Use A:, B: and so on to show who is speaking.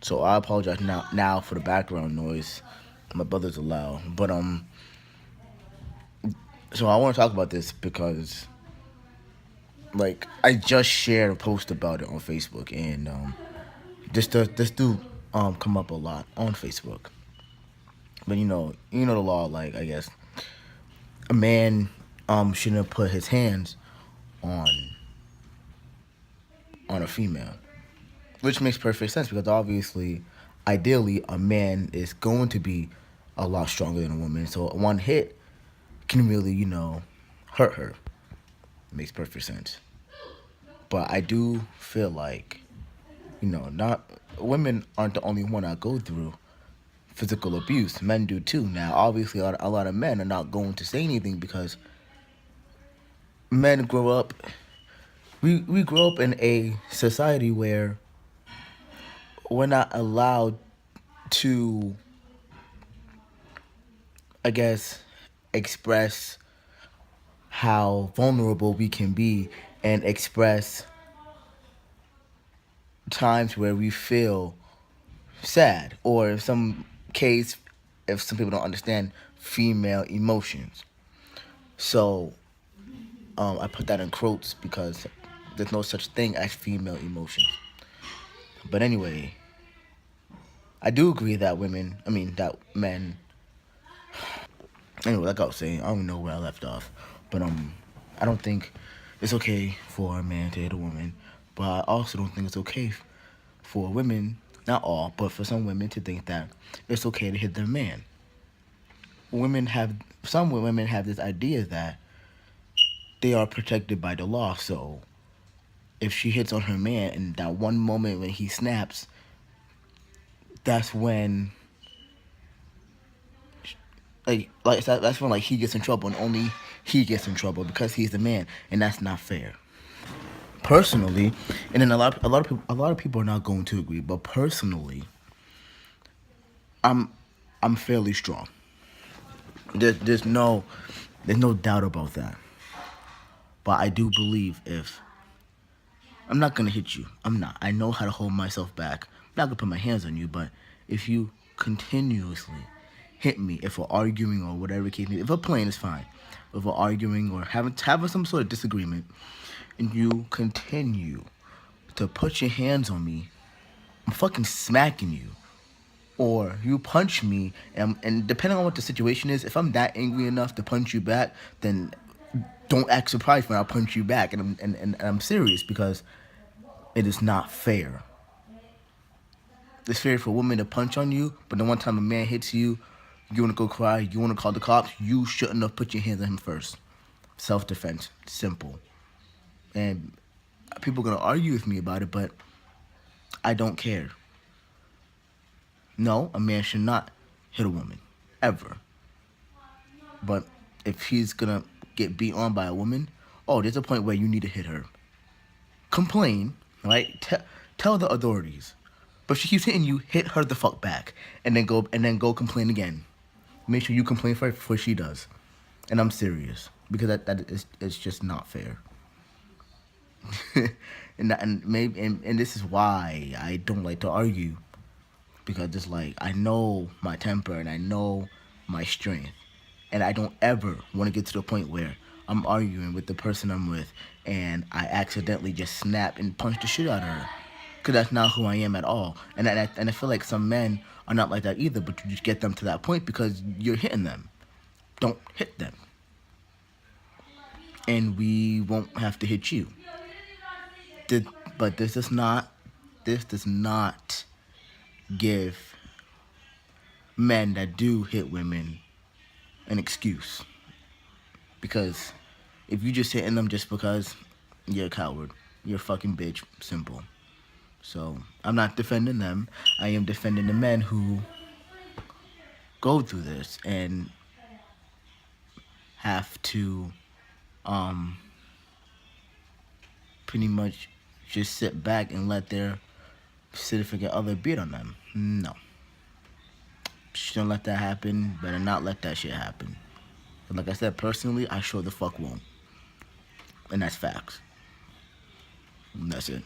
A: So I apologize now for the background noise. My brothers are loud, but so I want to talk about this because like I just shared a post about it on Facebook, and this do come up a lot on Facebook. But the law. Like I guess a man shouldn't put his hands on a female, which makes perfect sense because obviously, ideally, a man is going to be a lot stronger than a woman. So one hit can really hurt her. Makes perfect sense. But I do feel like not women aren't the only one that go through physical abuse. Men do too. Now, obviously, a lot of men are not going to say anything because men grow up. We grow up in a society where we're not allowed to, I guess, express how vulnerable we can be and express times where we feel sad or in some case, if some people don't understand female emotions. So I put that in quotes because there's no such thing as female emotions. But anyway, I do agree that that men. Anyway, like I was saying, I don't even know where I left off, but I don't think it's okay for a man to hit a woman, but I also don't think it's okay for women, not all, but for some women to think that it's okay to hit their man. Women have Some women have this idea that they are protected by the law, so if she hits on her man in that one moment when he snaps, that's when that's when like he gets in trouble and only he gets in trouble because he's the man, and that's not fair. Personally, and then a lot of people are not going to agree, but personally, I'm I'm fairly strong. There's no doubt about that. But I do believe if I'm not gonna hit you, I'm not. I know how to hold myself back. I'm not gonna put my hands on you, but if you continuously hit me, if we're arguing or whatever case, if we're playing, it's fine. If we're arguing or having some sort of disagreement, and you continue to put your hands on me, I'm fucking smacking you. Or you punch me, and depending on what the situation is, if I'm that angry enough to punch you back, then don't act surprised when I punch you back, and I'm serious because it is not fair. It's fair for a woman to punch on you, but the one time a man hits you, you wanna go cry, you wanna call the cops, you shouldn't have put your hands on him first. Self defense, simple. And people are gonna argue with me about it, but I don't care. No, a man should not hit a woman, ever. But if he's gonna get beat on by a woman, oh, there's a point where you need to hit her. Complain, right? Tell the authorities. But if she keeps hitting you, hit her the fuck back, and then go complain again. Make sure you complain first before she does. And I'm serious because that is it's just not fair. And this is why I don't like to argue because it's like I know my temper and I know my strength, and I don't ever want to get to the point where I'm arguing with the person I'm with and I accidentally just snap and punch the shit out of her, because that's not who I am at all. And I feel like some men are not like that either, but you just get them to that point because you're hitting them. Don't hit them, and we won't have to hit you. But this does not give men that do hit women an excuse. Because if you just hitting them just because, you're a coward. You're a fucking bitch. Simple. So I'm not defending them. I am defending the men who go through this and have to um pretty much just sit back and let their significant other beat on them. No. Shouldn't let that happen. Better not let that shit happen. And like I said, personally, I sure the fuck won't. And that's facts. And that's it.